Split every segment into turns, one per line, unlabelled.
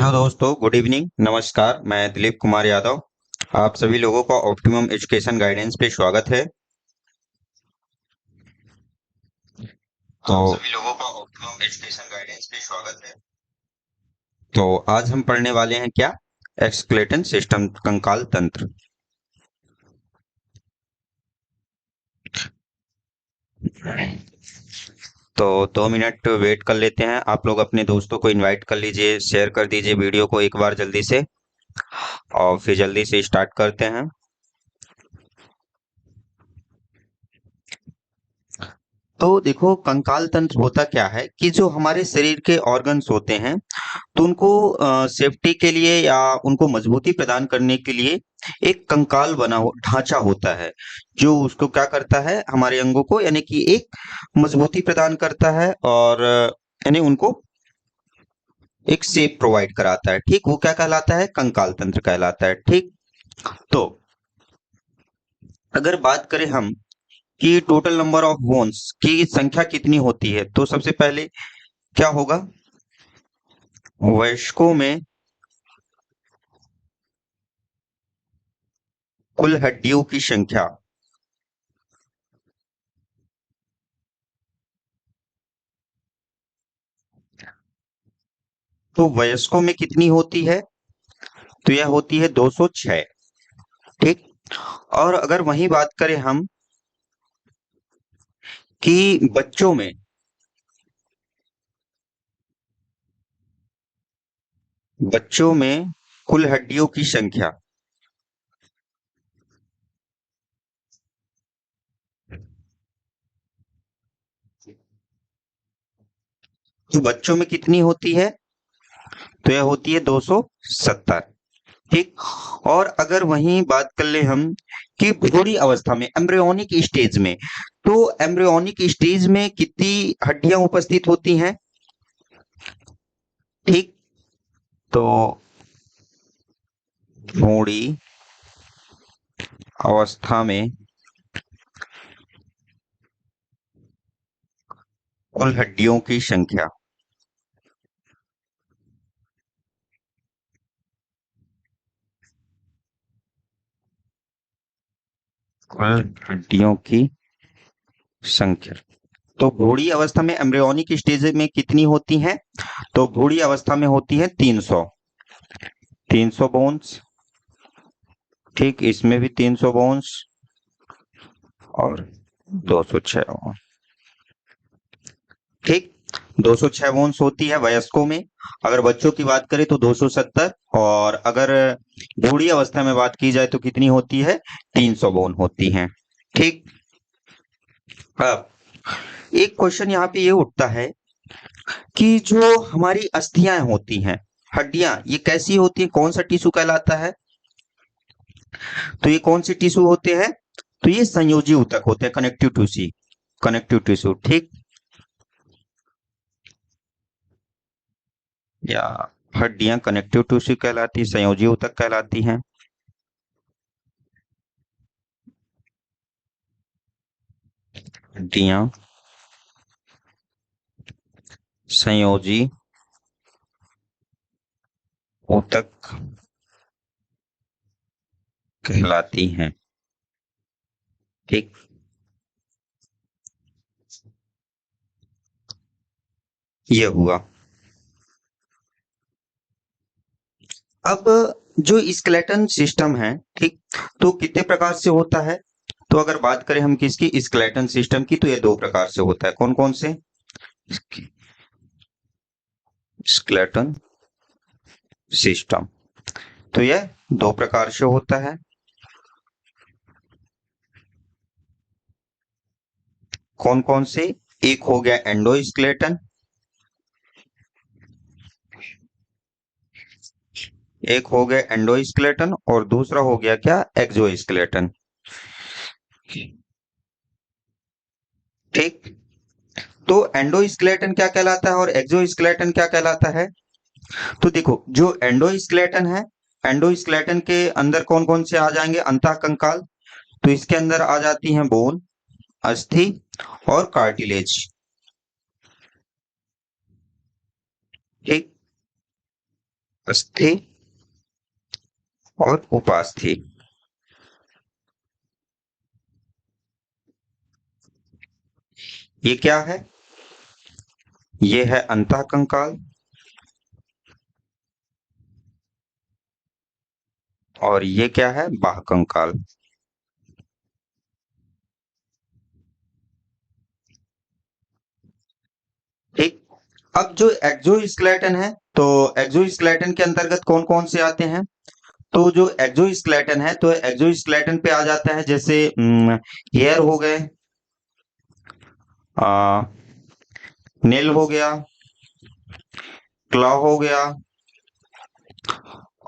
Hello दोस्तों, good evening, नमस्कार। मैं दिलीप कुमार यादव। आप सभी लोगों का ऑप्टिमम एजुकेशन गाइडेंस पे स्वागत है। तो आप सभी लोगों का ऑप्टिमम एजुकेशन गाइडेंस पे स्वागत है। तो आज हम पढ़ने वाले हैं क्या? एक्सक्लेटन सिस्टम, कंकाल तंत्र। तो 2 मिनट वेट कर लेते हैं। आप लोग अपने दोस्तों को इनवाइट कर लीजिए, शेयर कर दीजिए वीडियो को एक बार जल्दी से, और फिर जल्दी से स्टार्ट करते हैं। तो देखो, कंकाल तंत्र होता क्या है कि जो हमारे शरीर के ऑर्गन्स होते हैं, तो उनको सेफ्टी के लिए या उनको मजबूती प्रदान करने के लिए एक कंकाल ढांचा होता है, जो उसको क्या करता है, हमारे अंगों को यानी कि एक मजबूती प्रदान करता है, और यानी उनको एक शेप प्रोवाइड कराता है। ठीक, वो क्या कहलाता है? कंकाल तंत्र कहलाता है। ठीक, तो अगर बात करें हम कि टोटल नंबर ऑफ बोन्स की संख्या कितनी होती है, तो सबसे पहले क्या होगा? वयस्कों में कुल हड्डियों की संख्या, तो वयस्कों में कितनी होती है? तो यह होती है 206। ठीक, और अगर वही बात करें हम कि बच्चों में कुल हड्डियों की संख्या, तो बच्चों में कितनी होती है? तो यह होती है 270। ठीक, और अगर वहीं बात कर ले हम कि भ्रूणी अवस्था में, एम्ब्रियोनिक स्टेज में, तो एम्ब्रियोनिक स्टेज में कितनी हड्डियां उपस्थित होती हैं? ठीक, तो भ्रूणी अवस्था में कुल हड्डियों की संख्या, कुल हड्डियों की संख्या, तो भ्रूणी अवस्था में एम्ब्रियोनिक स्टेज में कितनी होती हैं? तो भ्रूणी अवस्था में होती है 300। 300 बोन्स। ठीक, इसमें भी 300 बोन्स और 206 बोन्स। ठीक, 206 बोन्स होती है वयस्कों में। अगर बच्चों की बात करें तो 270, और अगर भ्रूणी अवस्था में बात की जाए तो कितनी होती है? 300 बोन होती हैं। ठीक, अब एक क्वेश्चन यहाँ पे ये उठता है कि जो हमारी अस्थियां होती हैं, हड्डियां, ये कैसी होती हैं, कौन सा टिश्यू कहलाता है? तो ये कौन से टिश्यू होते हैं? तो ये संयोजी ऊतक होते हैं, कनेक्टिव टिश्यू। कनेक्टिव टिश्यू, ठीक, या हड्डियां कनेक्टिव टिश्यू कहलाती, संयोजी ऊतक कहलाती हैं। हड्डियां संयोजी ऊतक कहलाती हैं। ठीक, ये हुआ। अब जो स्केलेटन सिस्टम है, ठीक, तो कितने प्रकार से होता है? तो अगर बात करें हम किसकी, स्केलेटन सिस्टम की, तो ये दो प्रकार से होता है। कौन कौन से? स्केलेटन सिस्टम, तो यह दो प्रकार से होता है। कौन कौन से? एक हो गया एंडोस्केलेटन, एक हो गया एंडोस्केलेटन, और दूसरा हो गया क्या? एक्सोस्केलेटन। ठीक, तो एंडोस्केलेटन क्या कहलाता है और एक्सोस्केलेटन क्या कहलाता है? तो देखो, जो एंडोस्केलेटन है, एंडोस्केलेटन के अंदर कौन कौन से आ जाएंगे? अंतः कंकाल, तो इसके अंदर आ जाती हैं बोन, अस्थि और कार्टिलेज। ठीक, अस्थि और उपास्थि। ये क्या है? ये है अंतःकंकाल और ये क्या है? बाह्यकंकाल। ठीक। अब जो एक्सोस्केलेटन है, तो एक्सोस्केलेटन के अंतर्गत कौन कौन से आते हैं? तो जो एक्सोस्केलेटन है, तो एक्सोस्केलेटन पे आ जाता है जैसे हेयर हो गए, नेल हो गया, क्लॉ हो गया,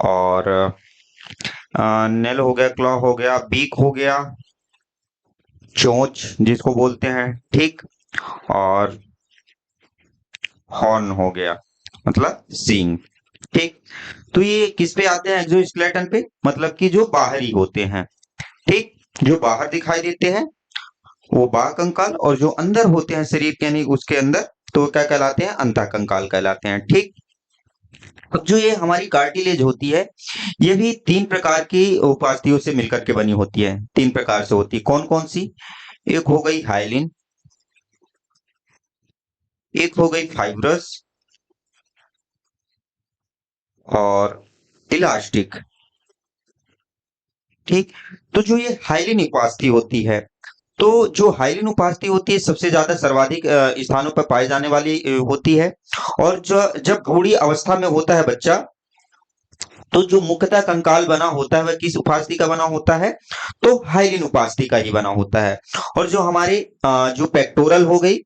और नेल हो गया, क्लॉ हो गया, बीक हो गया, चोंच जिसको बोलते हैं, ठीक, और हॉर्न हो गया, मतलब सींग। ठीक। तो ये किस पे आते हैं? एक्सोस्केलेटन पे, मतलब कि जो बाहरी होते हैं। ठीक। जो बाहर दिखाई देते हैं वो बाह्य कंकाल, और जो अंदर होते हैं शरीर के यानी उसके अंदर, तो क्या कहलाते हैं? अंतःकंकाल कहलाते हैं। ठीक। अब जो ये हमारी कार्टिलेज होती है, ये भी तीन प्रकार की उपास्थियों से मिलकर के बनी होती है। तीन प्रकार से होती है। कौन कौन सी? एक हो गई हाइलिन, एक हो गई फाइब्रस, और इलास्टिक। ठीक। तो जो ये हाइलिन उपास्थि होती है, तो जो हाइलिन उपास्थि होती है सबसे ज्यादा सर्वाधिक स्थानों पर पाई जाने वाली होती है। और जो जब भ्रूणी अवस्था में होता है बच्चा, तो जो मुख्यतः कंकाल बना होता है वह किस उपास्थि का बना होता है? तो हाइलिन उपास्थि का ही बना होता है। और जो हमारे जो पेक्टोरल हो गई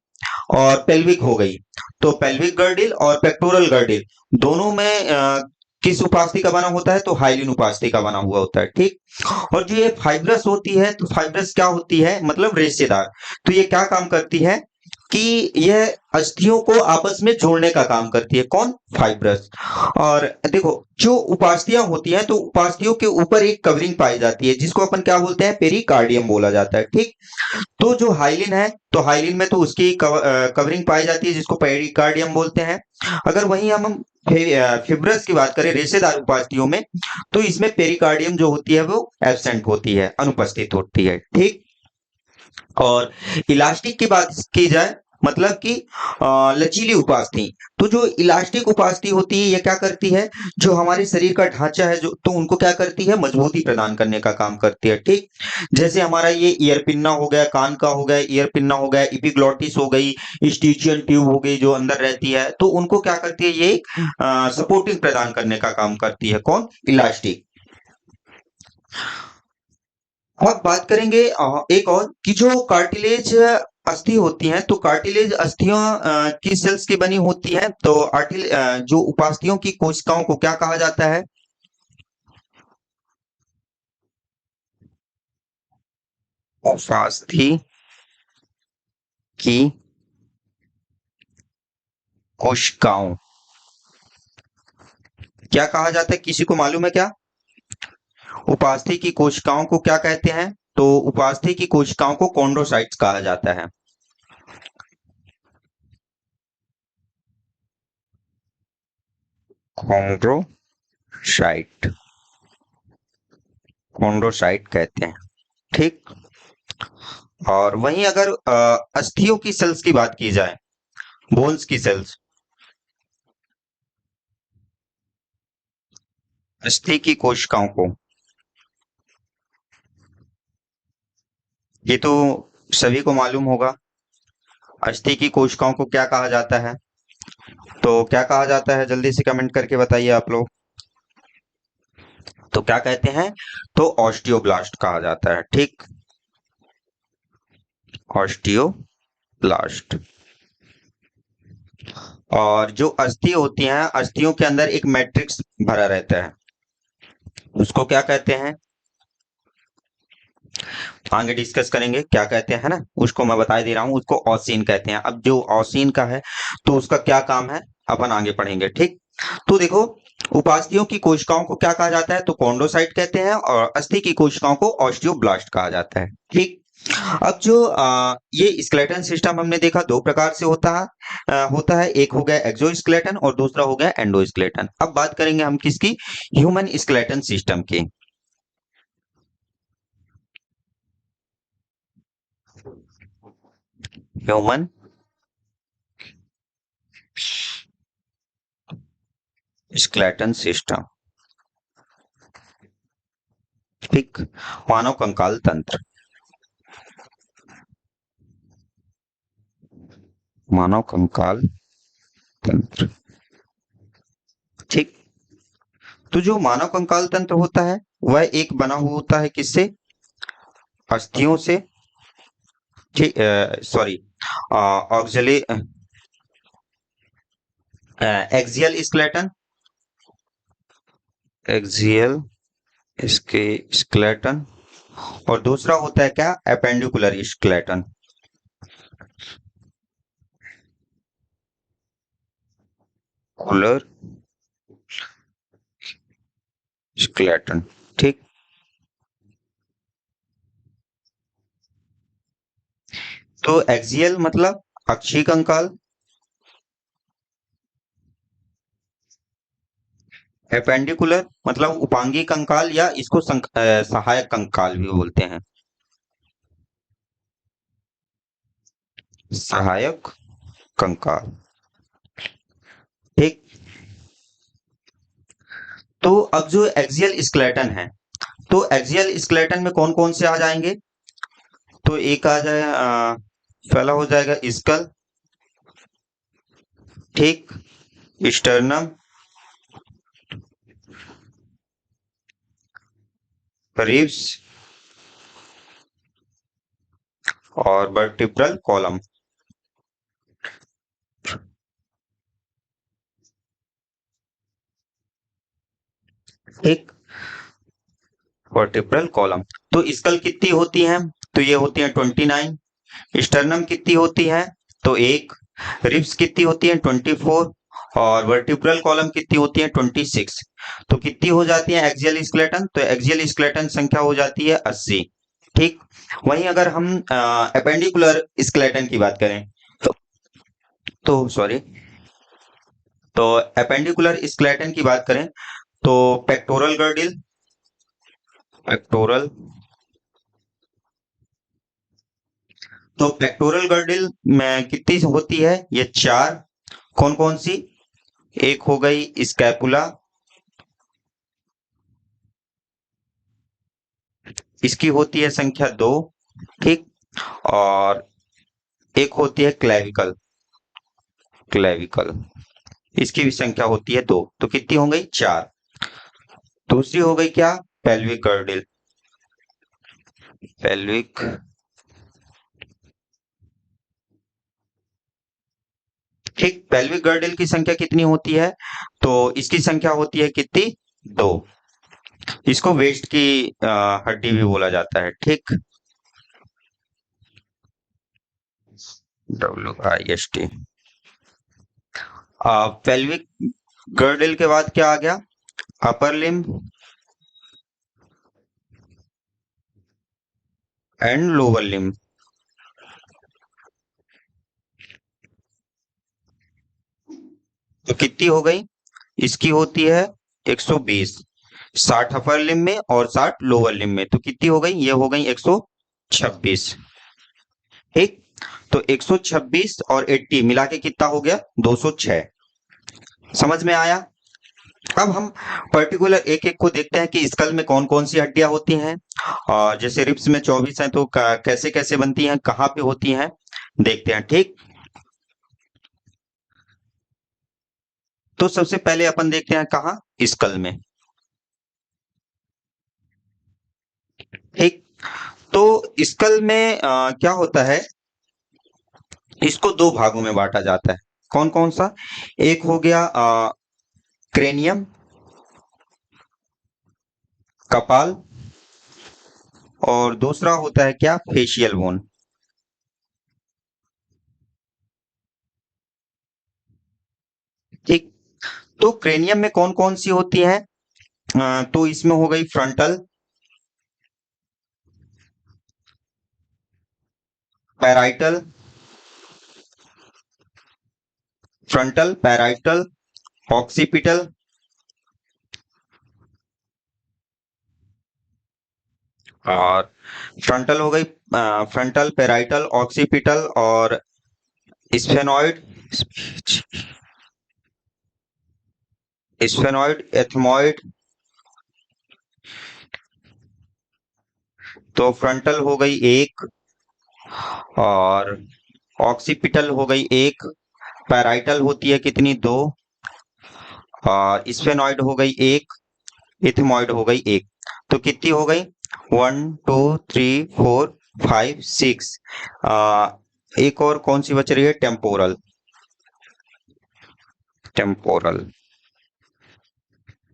और पेल्विक हो गई, तो पेल्विक गर्डिल और पेक्टोरल गर्डिल दोनों में किस उपास्थि का बना होता है? तो हाइलिन उपास्थि का बना हुआ होता है। ठीक। और जो ये फाइब्रस होती है, तो फाइब्रस क्या होती है? मतलब रेशेदार। तो ये क्या काम करती है कि यह अस्थियों को आपस में जोड़ने का काम करती है। कौन? फाइब्रस। और देखो, जो उपास्थियां होती हैं, तो उपास्थियों के ऊपर एक कवरिंग पाई जाती है जिसको अपन क्या बोलते हैं? पेरिकार्डियम बोला जाता है। ठीक। तो जो हाइलिन है, तो हाइलिन में तो उसकी कवरिंग पाई जाती है जिसको पेरिकार्डियम बोलते हैं। अगर वहीं हम फिब्रस की बात करें रेशेदार उपास्थियों में, तो इसमें पेरिकार्डियम जो होती है वो एब्सेंट होती है, अनुपस्थित होती है। ठीक। और इलास्टिक की बात की जाए, मतलब कि लचीली उपास्थि, तो जो इलास्टिक उपास्थि होती है ये क्या करती है? जो हमारे शरीर का ढांचा है, जो तो उनको क्या करती है? मजबूती प्रदान करने का काम करती है। ठीक। जैसे हमारा ये ईयर पिन्ना हो गया, कान का हो गया, ईयर पिन्ना हो गया, इपिग्लोटिस हो गई, स्टिचियन ट्यूब हो गई जो अंदर रहती है, तो उनको क्या करती है? ये सपोर्टिंग प्रदान करने का काम करती है। कौन? इलास्टिक। अब बात करेंगे एक और कि जो कार्टिलेज अस्थि होती हैं, तो कार्टिलेज अस्थियां की सेल्स की बनी होती हैं। तो जो उपास्थियों की कोशिकाओं को क्या कहा जाता है? उपास्थि की कोशिकाओं क्या कहा जाता है? किसी को मालूम है क्या? उपास्थि की कोशिकाओं को क्या कहते हैं? तो उपास्थि की कोशिकाओं को कॉन्ड्रोसाइट्स कहा जाता है। कॉन्ड्रोसाइट, कॉन्ड्रोसाइट कहते हैं। ठीक। और वहीं अगर अस्थियों की सेल्स की बात की जाए, बोन्स की सेल्स, अस्थि की कोशिकाओं को, ये तो सभी को मालूम होगा, अस्थि की कोशिकाओं को क्या कहा जाता है? तो क्या कहा जाता है? जल्दी से कमेंट करके बताइए आप लोग। तो क्या कहते हैं? तो ऑस्टियोब्लास्ट कहा जाता है। ठीक। ऑस्टियोब्लास्ट। और जो अस्थि होती हैं, अस्थियों के अंदर एक मैट्रिक्स भरा रहता है, उसको क्या कहते हैं? आगे डिस्कस करेंगे क्या कहते हैं ना, उसको मैं बता दे रहा हूँ, उसको ऑसिन कहते हैं। अब जो ऑसिन का है, तो उसका क्या काम है अपन आगे पढ़ेंगे। ठीक। तो देखो, उपास्थियों की कोशिकाओं को क्या कहा जाता है? तो कॉन्डोसाइट कहते हैं, और अस्थि की कोशिकाओं को ऑस्टियोब्लास्ट कहा जाता है। ठीक। अब जो ये स्केलेटन सिस्टम हमने देखा दो प्रकार से होता है एक हो गया एक्सोस्केलेटन और दूसरा हो गया एंडोस्केलेटन। अब बात करेंगे हम किसकी, ह्यूमन स्केलेटन सिस्टम की। ह्यूमन स्केलेटन सिस्टम, ठीक, मानव कंकाल तंत्र, मानव कंकाल तंत्र, ठीक। तो जो मानव कंकाल तंत्र होता है वह एक बना हुआ होता है किससे, अस्थियों से, ठीक, sorry, auxiliary, axial skeleton, axial इसके स्केलेटन, और दूसरा होता है क्या, एपेंडिकुलर स्केलेटन, कुलर स्केलेटन, ठीक। तो एक्सियल मतलब अक्षीय कंकाल, एपेंडिकुलर मतलब उपांगी कंकाल या इसको सहायक कंकाल भी बोलते हैं, सहायक कंकाल, ठीक। तो अब जो एक्सियल स्केलेटन है, तो एक्सियल स्केलेटन में कौन कौन से आ जाएंगे, तो एक आ जाए, पहला हो जाएगा स्कल, ठीक, स्टर्नम, रिब्स और वर्टिब्रल कॉलम, ठीक, वर्टिब्रल कॉलम। तो स्कल कितनी होती है, तो ये होती है 29, स्टर्नम कितनी होती है, तो एक, रिब्स कितनी होती है 24, और वर्टिब्रल कॉलम कितनी होती है 26। तो कितनी हो जाती है एक्सियल स्केलेटन, तो एक्सियल स्केलेटन संख्या हो जाती है 80, ठीक। वहीं अगर हम एपेंडिकुलर स्केलेटन की बात करें, तो सॉरी, तो एपेंडिकुलर स्केलेटन की बात करें तो पेक्टोरल गर्डिल, पेक्टोरल, तो पेक्टोरल गर्डिल में कितनी होती है, ये चार, कौन कौन सी, एक हो गई स्कैपुला, इसकी होती है संख्या दो, ठीक, और एक होती है क्लेविकल, क्लेविकल, इसकी भी संख्या होती है दो, तो कितनी हो गई चार। दूसरी हो गई क्या, पेल्विक गर्डिल, पेल्विक, ठीक, पेल्विक गर्डिल की संख्या कितनी होती है, तो इसकी संख्या होती है कितनी, दो। इसको वेस्ट की हड्डी भी बोला जाता है, ठीक, WIST। पेल्विक गर्डिल के बाद क्या आ गया, upper limb and lower limb, तो कितनी हो गई, इसकी होती है 120, 60 अपर लिम्ब में और 60 लोअर लिम्ब में, तो कितनी हो गई, ये हो गई 126, ठीक। तो 126 और 80 मिला के कितना हो गया, 206। समझ में आया। अब हम पर्टिकुलर एक एक को देखते हैं कि स्कल में कौन कौन सी हड्डियां होती हैं, और जैसे रिब्स में 24 हैं तो कैसे कैसे बनती हैं, कहाँ पे होती हैं, देखते हैं, ठीक। तो सबसे पहले अपन देखते हैं कहाँ, स्कल में, ठीक। तो स्कल में क्या होता है, इसको दो भागों में बांटा जाता है, कौन कौन सा, एक हो गया क्रेनियम, कपाल, और दूसरा होता है क्या, फेशियल बोन, ठीक। तो क्रेनियम में कौन कौन सी होती है, तो इसमें हो गई frontal, parietal, frontal, parietal, occipital और फ्रंटल हो गई, फ्रंटल, पैराइटल, ऑक्सीपिटल और स्फेनॉइड, स्फेनॉइड, एथमॉइड। तो फ्रंटल हो गई एक और ऑक्सीपिटल हो गई एक, पैराइटल होती है कितनी, दो, और स्फेनॉइड हो गई एक, इथमॉइड हो गई एक। तो कितनी हो गई, 1 2 3 4 5 6। एक और कौन सी बच रही है, टेम्पोरल, टेम्पोरल।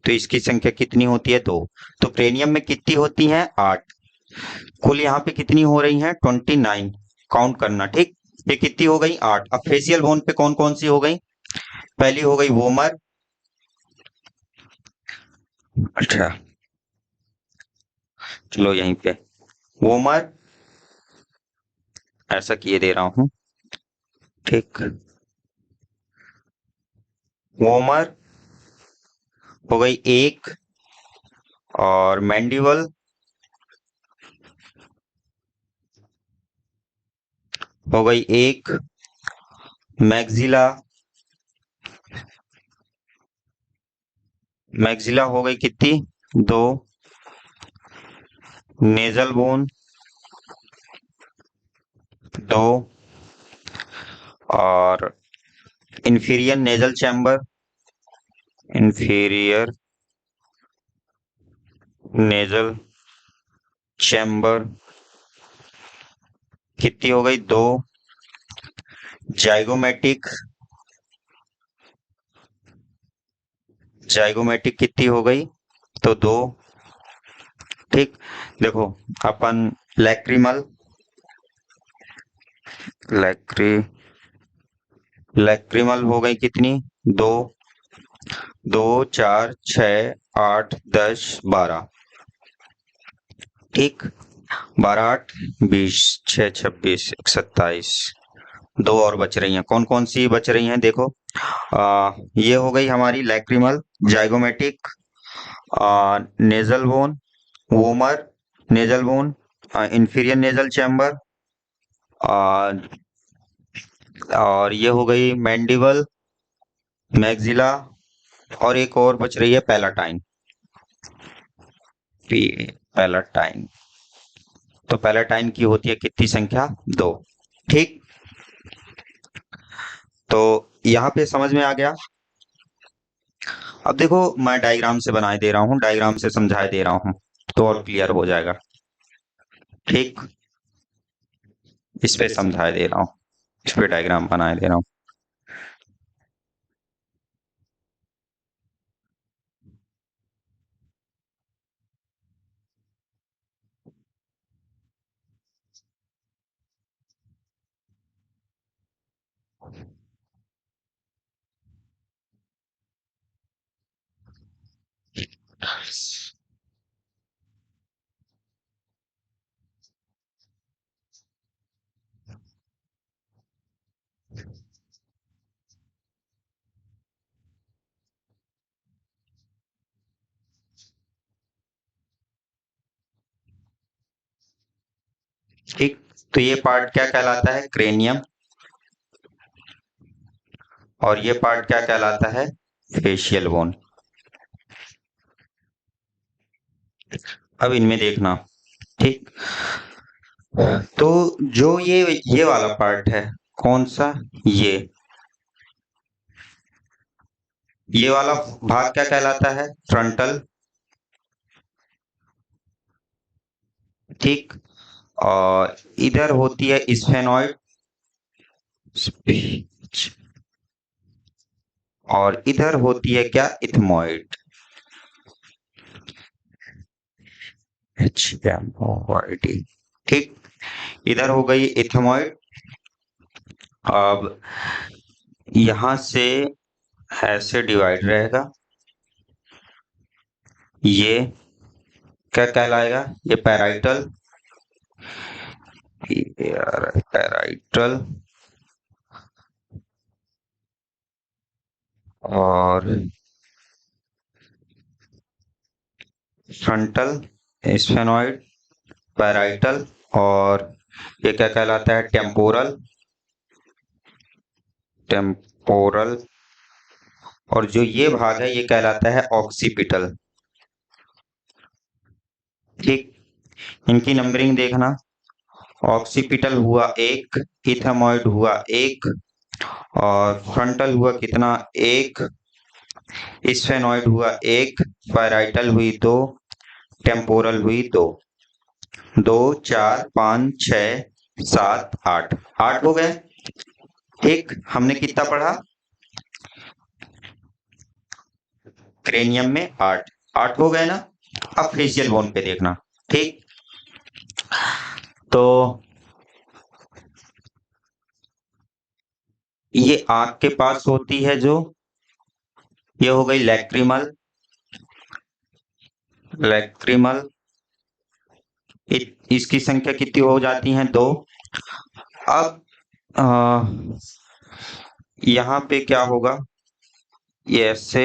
तो इसकी संख्या कितनी होती है, दो। तो क्रेनियम में कितनी होती है, 8। कुल यहाँ पे कितनी हो रही है, 29। काउंट करना, ठीक। ये कितनी हो गई, 8। अब फेशियल बोन पे कौन कौन सी हो गई, पहली हो गई वोमर। अच्छा, चलो यहीं पे वोमर ऐसा किए दे रहा हूं, ठीक। वोमर हो गई एक और मैंडिबल हो गई एक, मैक्सिला, मैक्सिला हो गई कितनी, दो, नेजल बोन दो और inferior nasal chamber, inferior nasal chamber कितनी हो गई, दो, जाइगोमेटिक, जाइगोमेटिक कितनी हो गई, तो दो, ठीक। देखो अपन लैक्रिमल, लैक्री लैक्रिमल हो गई कितनी, दो, दो, चार, छ, 8, 10, 12, ठीक। 12 8 20, 6 26 27, दो और बच रही हैं। कौन कौन सी बच रही हैं, देखो। ये हो गई हमारी lacrimal, zygomatic, nasal bone, vomer, nasal bone, inferior nasal chamber, और ये हो गई मैंडिबल, मैक्सिला, और एक और बच रही है पैलाटाइन, पैलाटाइन। तो पैलाटाइन की होती है कितनी संख्या, दो, ठीक। तो यहाँ पे समझ में आ गया। अब देखो मैं डायग्राम से बनाए दे रहा हूँ, डायग्राम से समझाए दे रहा हूँ, तो और क्लियर हो जाएगा, ठीक। इस पे समझाए दे रहा हूँ, इस पे डायग्राम बनाए दे रहा हूँ। ठीक। तो ये पार्ट क्या कहलाता है, क्रेनियम, और ये पार्ट क्या कहलाता है, फेशियल बोन। अब इनमें देखना, ठीक। तो जो ये वाला पार्ट है, कौन सा, ये वाला भाग क्या कहलाता है, फ्रंटल, ठीक। और इधर होती है स्फेनॉइड, स्पीच, और इधर होती है क्या, इथमॉइड, ठीक। इधर हो गई इथमॉइड। अब यहां से ऐसे डिवाइड रहेगा, ये क्या कहलाएगा, ये पैराइटल, पैराइटल और फ्रंटल, स्फेनॉइड, पैराइटल और ये क्या कहलाता है? Temporal, temporal. और जो ये भाग है ये कहलाता है ऑक्सीपिटल। ठीक, इनकी नंबरिंग देखना। ऑक्सीपिटल हुआ एक, इथेमॉइड हुआ एक, और फ्रंटल हुआ कितना? एक, स्फेनॉइड हुआ एक, पैराइटल हुई दो, टेम्पोरल हुई दो। 2, 4, 5, 6, 7, 8, 8 हो गए। ठीक, हमने कितना पढ़ा? क्रेनियम में 8, 8 हो गए ना। अब फेशियल बोन पे देखना। ठीक, तो ये आंख के पास होती है जो, ये हो गई लैक्रिमल, लैक्रिमल। इसकी संख्या कितनी हो जाती है? 2। अब यहाँ पे क्या होगा? ये ऐसे,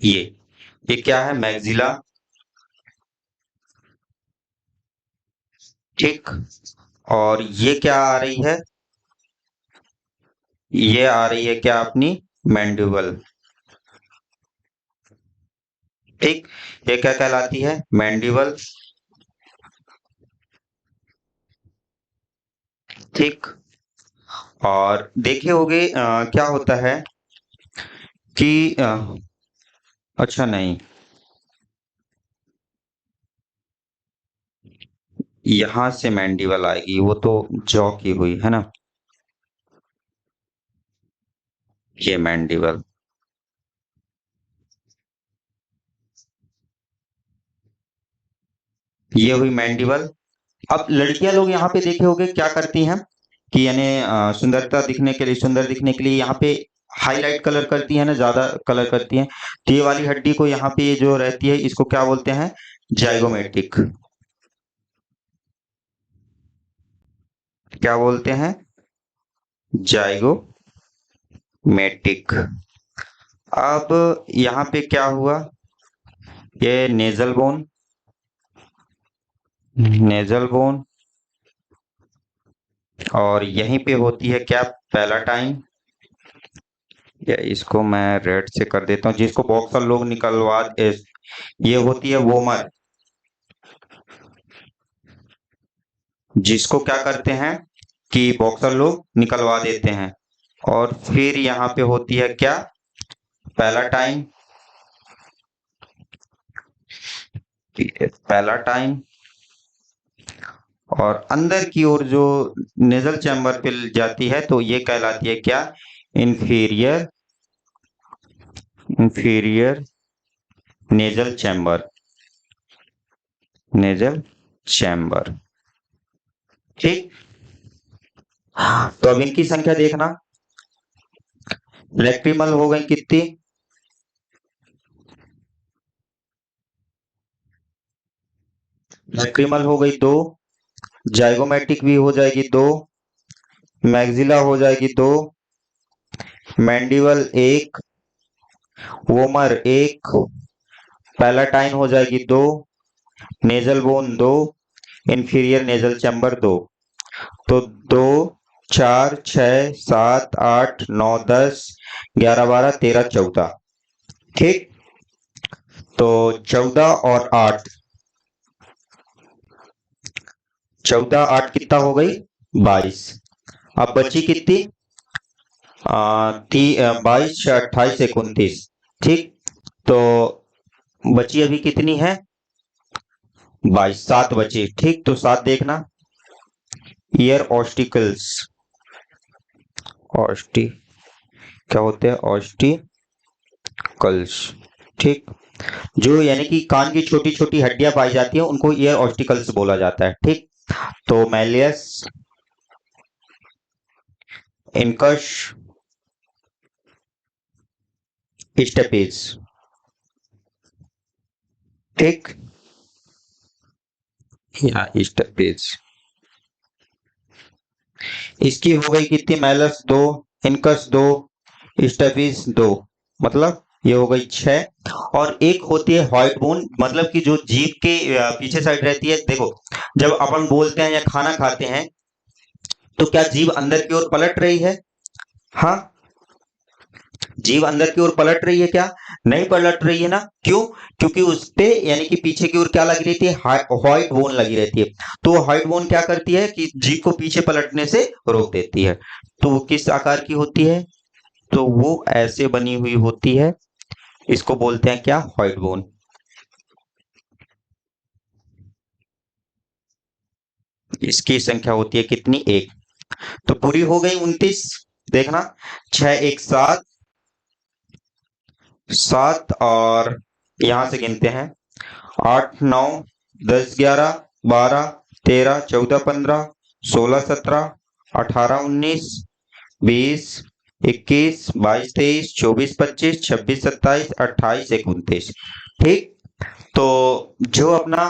ये क्या है? मैक्सिला। ठीक, और ये क्या आ रही है? ये आ रही है क्या? अपनी मैंडिबल। ठीक, ये क्या कहलाती है? मैंडिबल। ठीक, और देखे होगे क्या होता है कि अच्छा नहीं, यहां से मैंडिबल आएगी, वो तो जॉ की हुई है ना, ये मैंडिबल। ये हुई मैंडिबल। अब लड़कियां लोग यहाँ पे देखे होंगे क्या करती हैं कि यानी सुंदरता दिखने के लिए, सुंदर दिखने के लिए यहाँ पे हाईलाइट कलर करती है ना, ज्यादा कलर करती हैं। तो ये वाली हड्डी को यहाँ पे ये जो रहती है इसको क्या बोलते हैं? जाइगोमेटिक। क्या बोलते हैं? जाइगोमेटिक। अब यहाँ पे क्या हुआ? ये नेजल बोन, नेजल बोन। और यहीं पे होती है क्या? पैलाटाइन। या इसको मैं रेड से कर देता हूँ, जिसको बॉक्सर लोग निकलवा, ये होती है वोमर, जिसको क्या करते हैं कि बॉक्सर लोग निकलवा देते हैं। और फिर यहाँ पे होती है क्या? Palatine, palatine. और अंदर की ओर जो नेजल चैम्बर पे जाती है तो ये कहलाती है क्या? Inferior, inferior nasal chamber, nasal chamber. ठीक, तो अब इनकी संख्या देखना। लैक्रिमल हो गई कितनी? लैक्रिमल हो गई 2, जाइगोमेटिक भी हो जाएगी 2, मैक्सिला हो जाएगी 2, मैंडिबल 1, वोमर 1, पैलाटाइन हो जाएगी 2, nasal bone 2, inferior nasal chamber 2। तो 2, 4, 6, 7, 8, 9, 10, 11, 12, 13, 14। ठीक, तो 14 और 8, 14, 8 कितना हो गई? 22। अब बची कितनी? 22, 28, 29। ठीक, तो बची अभी कितनी है? 22, 7 बची। ठीक, तो 7 देखना। ईयर ऑस्टिकल्स, ऑस्टी क्या होते हैं? ऑस्टिकल्स। ठीक, जो यानी कि कान की छोटी छोटी हड्डियां पाई जाती हैं उनको ईयर ऑस्टिकल्स बोला जाता है। ठीक, तो मैलियस, इनकश, स्टेपीज। ठीक, या स्टपेज। इसकी हो गई कितनी, मैलस 2, इनकस 2, स्टपेज 2, मतलब ये हो गई 6। और एक होती है व्हाइट बोन, मतलब कि जो जीभ के पीछे साइड रहती है। देखो, जब अपन बोलते हैं या खाना खाते हैं तो क्या जीभ अंदर की ओर पलट रही है? हाँ, जीभ अंदर की ओर पलट रही है क्या? नहीं पलट रही है ना। क्यों? क्योंकि उस पे यानी कि पीछे की ओर क्या लगी रहती है, व्हाइट बोन लगी रहती है। तो वो व्हाइट बोन क्या करती है कि जीभ को पीछे पलटने से रोक देती है। तो वो किस आकार की होती है? तो वो ऐसे बनी हुई होती है। इसको बोलते हैं क्या, व्हाइट बोन। इसकी संख्या होती है कितनी, एक। तो पूरी हो गई 29। देखना, 6 1 7, 7 और यहां से गिनते हैं, 8 9 10 11 12 13 14 15 16 17 18 19 20 21 22 23 24 25 26 27 28 29। ठीक। तो जो अपना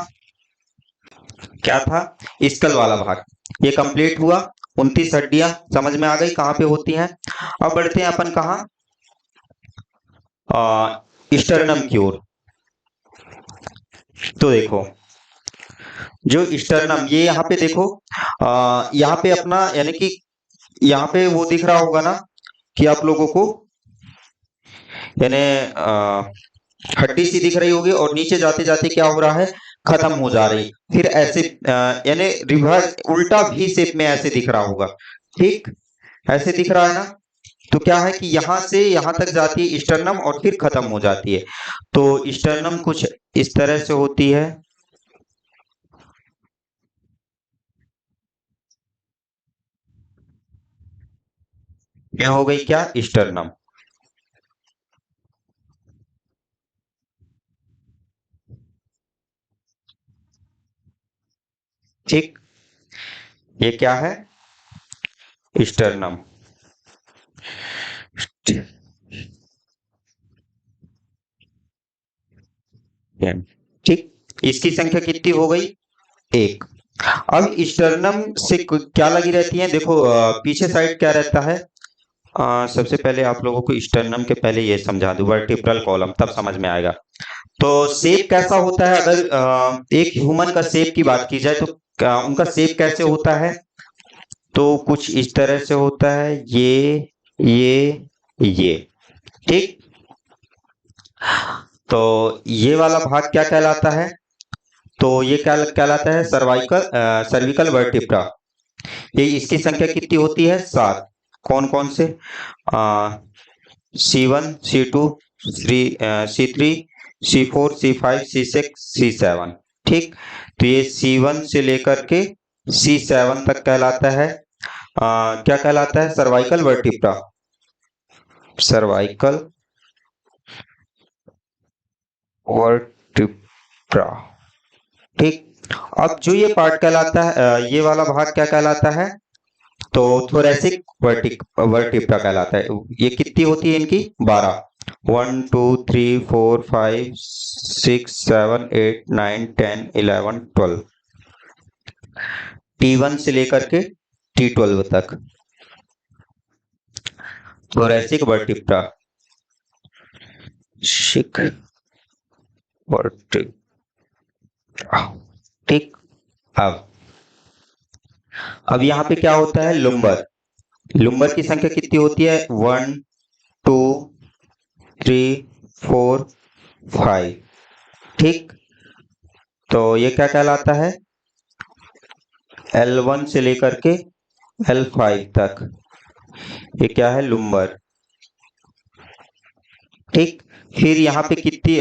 क्या था, स्कल वाला भाग, ये कंप्लीट हुआ। 29 हड्डियां समझ में आ गई कहाँ पे होती हैं। अब बढ़ते हैं अपन कहाँ, स्टर्नम की ओर। तो देखो, जो स्टर्नम, ये यहाँ पे देखो, यहाँ पे अपना यानी कि यहाँ पे वो दिख रहा होगा ना कि आप लोगों को, यानी हड्डी सी दिख रही होगी और नीचे जाते जाते क्या हो रहा है, खत्म हो जा रही, फिर ऐसे यानी रिवर्स उल्टा भी शेप में ऐसे दिख रहा होगा। ठीक, ऐसे दिख रहा है ना। तो क्या है कि यहां से यहां तक जाती है स्टर्नम और फिर खत्म हो जाती है। तो स्टर्नम कुछ इस तरह से होती है। यह हो गई क्या, स्टर्नम। ठीक, ये क्या है, स्टर्नम। ठीक, इसकी संख्या कितनी हो गई, एक। अब स्टर्नम से क्या लगी रहती है, देखो पीछे साइड क्या रहता है। सबसे पहले आप लोगों को स्टर्नम के पहले ये समझा दूं, वर्टिब्रल कॉलम, तब समझ में आएगा। तो शेप कैसा होता है, अगर एक ह्यूमन का शेप की बात की जाए तो उनका शेप कैसे होता है, तो कुछ इस तरह से होता है, ये। ठीक। तो ये वाला भाग क्या कहलाता है, तो ये क्या कहलाता है, सर्वाइकल सर्विकल वर्टिब्रा। ये इसकी संख्या कितनी होती है, 7। कौन कौन से, C1 C2 C3 C4 C5 C6 C7। ठीक। तो ये C1 से लेकर के C7 तक कहलाता है, क्या कहलाता है, सर्वाइकल वर्टिब्रा। Cervical vertebra. ठीक। अब जो ये पार्ट कहलाता है, ये वाला भाग क्या कहलाता है, तो थोरेसिक वर्टिब्रा कहलाता है। ये कितनी होती है इनकी, 12। 1 2 3 4 5 6 7 8 9 10 11 12। T1 से लेकर के T12 तक थोरेसिक वर्टिब्रा, शिक वर्टिब्रा। ठीक। अब यहाँ पे क्या होता है, लुम्बर। लुम्बर की संख्या कितनी होती है, 1 2 3 4 5। ठीक। तो ये क्या कहलाता है, L1 से लेकर के L5 तक, ये क्या है, लुम्बर। ठीक। फिर यहाँ पे कितनी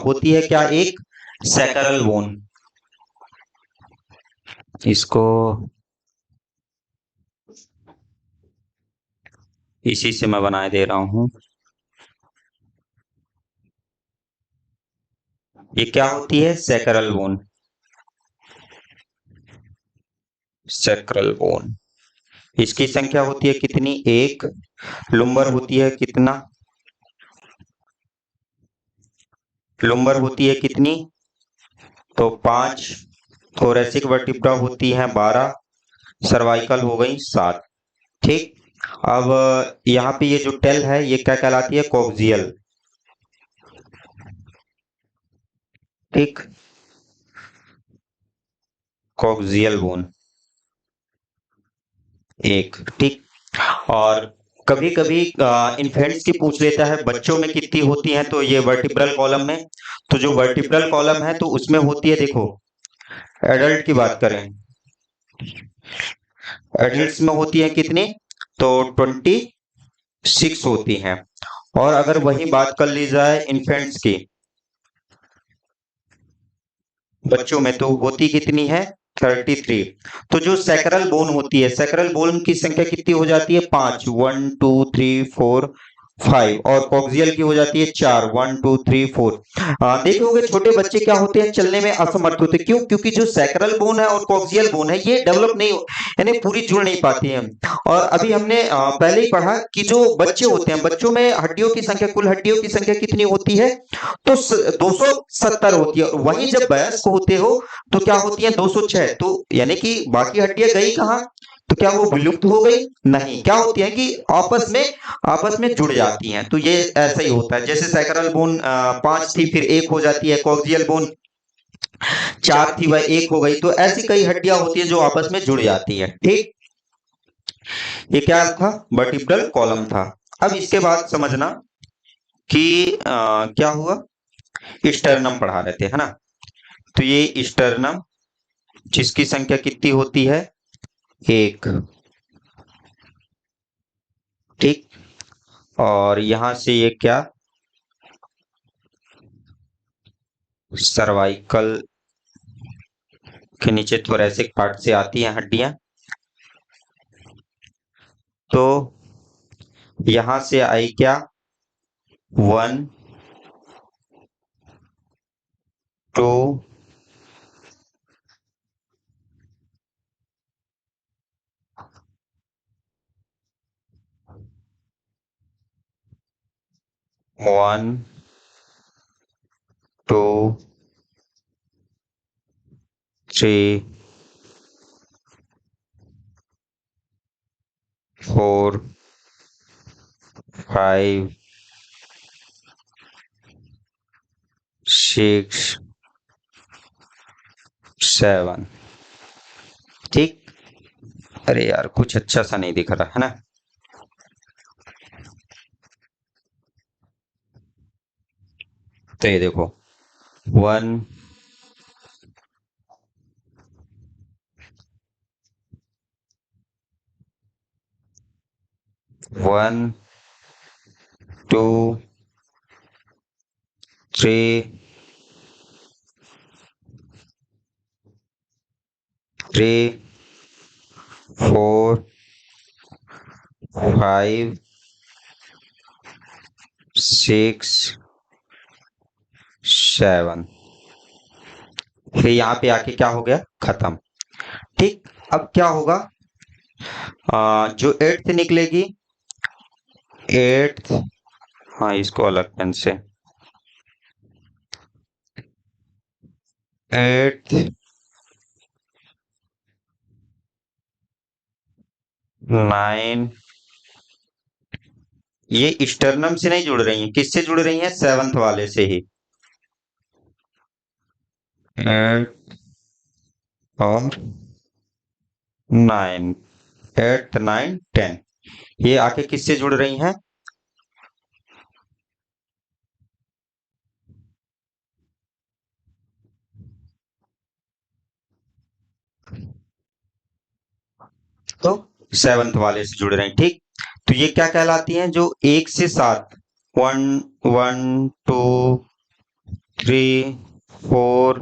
होती है क्या, एक सैकरल बोन। इसको इसी से मैं बनाए दे रहा हूं। ये क्या होती है, सैकरल बोन। सैक्रल बोन, इसकी संख्या होती है कितनी, एक। लुम्बर होती है कितना, लुम्बर होती है कितनी, तो 5। थोरेसिक वर्टिब्रा होती है 12, सर्वाइकल हो गई 7। ठीक। अब यहाँ पे ये जो टेल है ये क्या कहलाती है? कॉक्सियल। ठीक, कॉक्सियल बोन एक। ठीक। और कभी कभी इन्फेंट्स की पूछ लेता है बच्चों में कितनी होती हैं, तो ये वर्टिब्रल कॉलम में, तो जो वर्टिब्रल कॉलम है तो उसमें होती है, देखो एडल्ट की बात करें, एडल्ट्स में होती है कितनी? तो 26 होती हैं। और अगर वही बात कर ली जाए इन्फेंट्स की, बच्चों में, तो होती कितनी है? 33। तो जो सैक्रल बोन होती है, सैक्रल बोन की संख्या कितनी हो जाती है? 5, 1 2 3 4 5। और कॉक्सियल की हो जाती है 4, 1 2 3 4। देखोगे छोटे बच्चे क्या होते हैं? चलने में असमर्थ होते हैं। क्यों? क्योंकि जो सैक्रल बोन है और कॉक्सियल बोन है ये डेवलप नहीं, यानी पूरी जुड़ नहीं पाती है। और अभी हमने पहले ही पढ़ा कि जो बच्चे होते हैं, बच्चों में हड्डियों की संख्या, कुल हड्डियों की संख्या कितनी होती है? तो 270 होती है। वहीं जब वयस्क होते हो तो क्या होती है? 206। तो यानी कि बाकी हड्डियां गई कहाँ? तो क्या वो विलुप्त हो गई? नहीं, क्या होती है कि आपस में जुड़ जाती हैं। तो ये ऐसा ही होता है, जैसे सैक्रल बोन 5 थी फिर 1 हो जाती है, कॉक्सियल बोन 4 थी वह 1 हो गई। तो ऐसी कई हड्डियां होती है जो आपस में जुड़ जाती है। ठीक। ये क्या था? वर्टिब्रल कॉलम था। अब इसके बाद समझना कि क्या हुआ, स्टर्नम पढ़ा रहे थे, है ना? तो ये स्टर्नम जिसकी संख्या कितनी होती है? 1। ठीक। और यहां से ये क्या, सर्वाइकल के नीचे थोरैसिक पार्ट से आती हैं हड्डियां। तो यहां से आई क्या? 1 2 1 2 3 4 5 6 7। ठीक। अरे यार कुछ अच्छा सा नहीं दिख रहा है ना? तो ये देखो 1 1 2 3 3 4 5 6 7। फिर यहाँ पे आके क्या हो गया? खत्म। ठीक। अब क्या होगा? जो 8th निकलेगी, 8th, हाँ इसको अलग पेन से, 8th 9, ये स्टर्नम से नहीं जुड़ रही है, किससे जुड़ रही है? 7th वाले से ही। 8 और 9, 8th 9 10, ये आके किससे जुड़ रही हैं? तो 7th वाले से जुड़ रही हैं। ठीक। तो ये क्या कहलाती हैं? जो 1 से 7, 1 1 2 3 4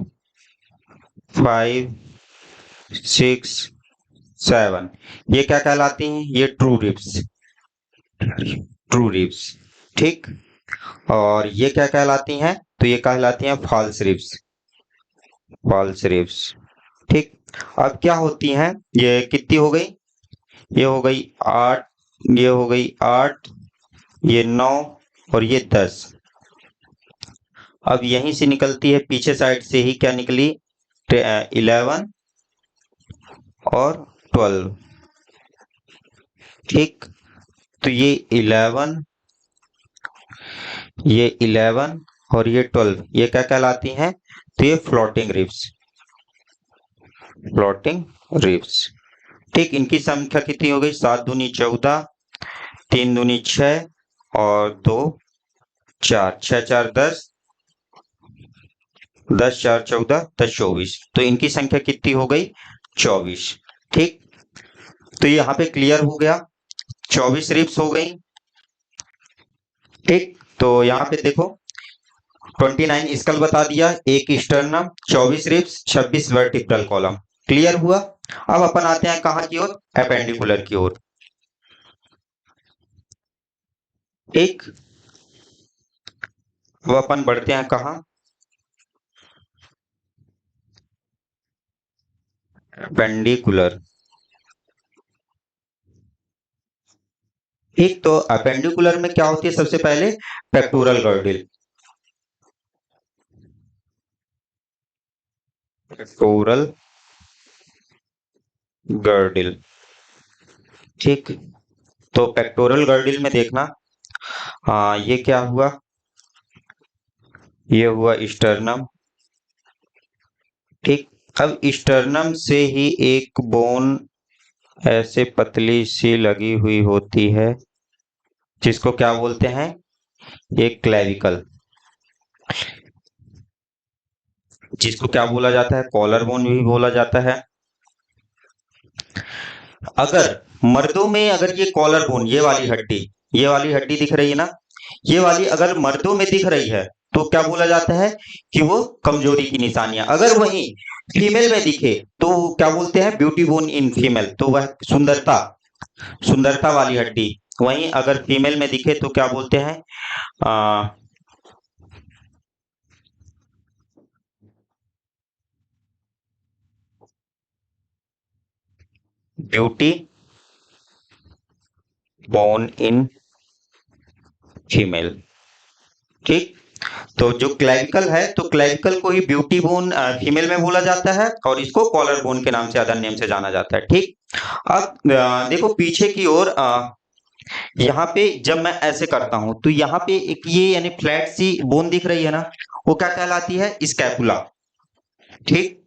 5 6 7, ये क्या कहलाती हैं? ये ट्रू रिब्स, ट्रू रिब्स। ठीक। और ये क्या कहलाती हैं? तो ये कहलाती हैं फॉल्स रिब्स, फॉल्स रिब्स। ठीक। अब क्या होती हैं? ये कितनी हो गई? ये हो गई 8, ये हो गई 8, ये 9 और ये 10। अब यहीं से निकलती है, पीछे साइड से ही क्या निकली? 11 और 12। ठीक, तो ये 11 और ये 12 ये क्या कहलाती हैं? तो ये फ्लोटिंग रिब्स, फ्लोटिंग रिब्स। ठीक, इनकी संख्या कितनी हो गई? 7 दूनी 14, 3 दूनी 6 और 2 4, 6 4 10, 10 4 14, 10 24। तो इनकी संख्या कितनी हो गई? 24। ठीक, तो यहाँ पे क्लियर हो गया, 24 रिब्स हो गई। ठीक, तो यहाँ पे देखो 29 स्कल बता दिया, एक sternum, 24 ribs, 26 vertebral column. Clear हुआ। अब अपन आते हैं कहाँ की ओर? एपेंडिकुलर की ओर। एक, अब अपन बढ़ते हैं कहाँ? एपेंडिकुलर। एक तो एपेंडिकुलर में क्या होती है? सबसे पहले पेक्टोरल गर्डिल, पेक्टोरल गर्डिल। ठीक, तो पेक्टोरल गर्डिल में देखना, ये क्या हुआ? ये हुआ स्टर्नम। ठीक, अब स्टर्नम से ही एक बोन ऐसे पतली सी लगी हुई होती है, जिसको क्या बोलते हैं? एक क्लेविकल, जिसको क्या बोला जाता है? कॉलर बोन भी बोला जाता है। अगर मर्दों में अगर ये कॉलर बोन, ये वाली हड्डी दिख रही है ना, ये वाली अगर मर्दों में दिख रही है तो क्या बोला जाता है? कि वो कमजोरी की निशानियां। अगर वही फीमेल में दिखे तो क्या बोलते हैं? ब्यूटी बोन इन फीमेल, तो वह सुंदरता, सुंदरता वाली हड्डी। वहीं अगर फीमेल में दिखे तो क्या बोलते हैं? Beauty bone in female. ठीक, तो जो क्लेविकल है, तो क्लेविकल को ही ब्यूटी बोन फीमेल में बोला जाता है और इसको कॉलर बोन के नाम से, अदर नेम से जाना जाता है। ठीक, अब देखो पीछे की ओर, यहाँ पे जब मैं ऐसे करता हूं तो यहाँ पे एक ये यानी फ्लैट सी बोन दिख रही है ना, वो क्या कहलाती है? स्कैपुला। ठीक,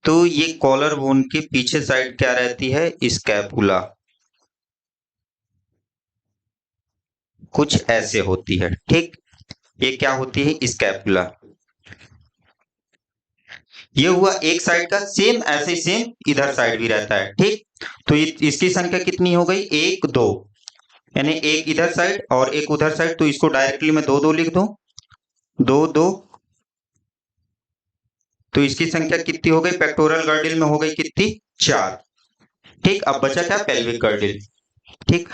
तो ये कॉलर बोन के पीछे साइड क्या रहती है? स्कैपुला। कुछ ऐसे होती है। ठीक, ये क्या होती है? स्कैपुला। ये हुआ एक साइड का, सेम ऐसे सेम इधर साइड भी रहता है। ठीक, तो इसकी संख्या कितनी हो गई? 1 2, यानी एक इधर साइड और एक उधर साइड, तो इसको डायरेक्टली मैं 2 2 लिख दूं, 2 2। तो इसकी संख्या कितनी हो गई? पेक्टोरल गर्डिल में हो गई कितनी? 4। ठीक, अब बचा क्या? Pelvic girdle. ठीक,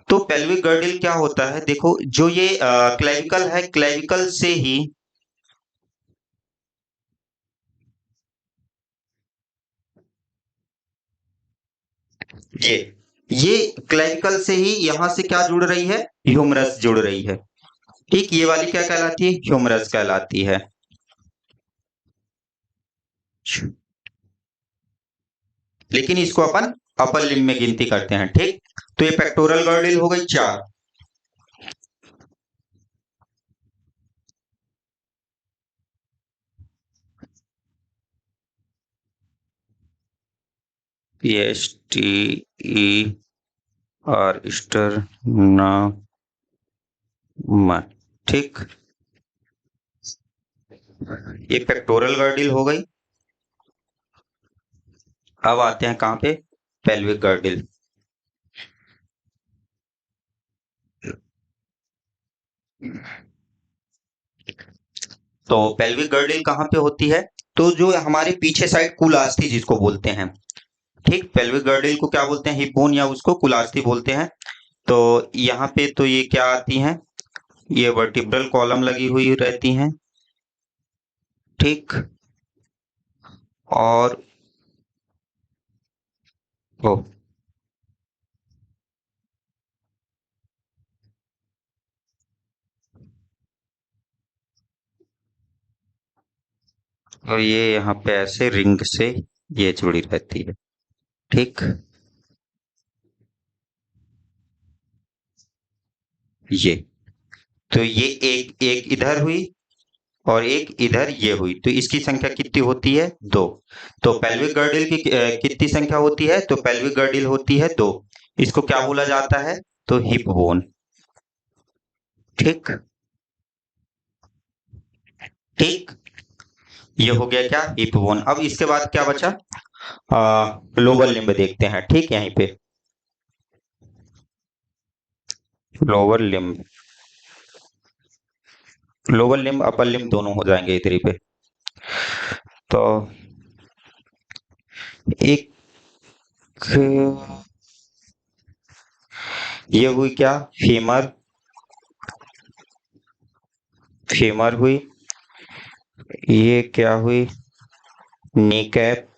तो पेल्विक गर्डिल क्या होता है? देखो जो ये क्लेविकल है, क्लेविकल से ही ये ये क्लेविकल से ही यहां से क्या जुड़ रही है? ह्यूमरस जुड़ रही है। ठीक, ये वाली क्या कहलाती है? ह्यूमरस कहलाती है। लेकिन इसको अपन अपर लिम्ब में गिनती करते हैं। ठीक, तो ये पेक्टोरल गर्डिल हो गई 4। S T E R, sternum. ठीक, ये पेक्टोरल गर्डिल हो गई। अब आते हैं कहां पे? Pelvic girdle. तो पेल्विक गर्डिल कहां पे होती है? तो जो हमारे पीछे साइड कुलास्थी जिसको बोलते हैं। ठीक, पेल्विक गर्डिल को क्या बोलते हैं? हिप बोन, या उसको कुलास्थी बोलते हैं। तो यहाँ पे तो ये क्या आती हैं? ये वर्टिब्रल कॉलम लगी हुई रहती हैं। ठीक, और ओ, और ये यहाँ पे ऐसे रिंग से ये जुड़ी रहती है। ठीक, ये तो ये एक एक इधर हुई और एक इधर ये हुई, तो इसकी संख्या कितनी होती है? दो। तो पेल्विक गर्डिल की कितनी संख्या होती है? तो पेल्विक गर्डिल होती है दो। इसको क्या बोला जाता है? तो हिप बोन। ठीक, ठीक, ये हो गया क्या? Hip bone. अब इसके बाद क्या बचा? लोअर लिम्ब देखते हैं। ठीक, यहीं पे lower limb, lower limb upper limb दोनों हो जाएंगे इधर ही पे। तो एक ये हुई क्या? फीमर, फीमर हुई। ये क्या हुई? Knee cap.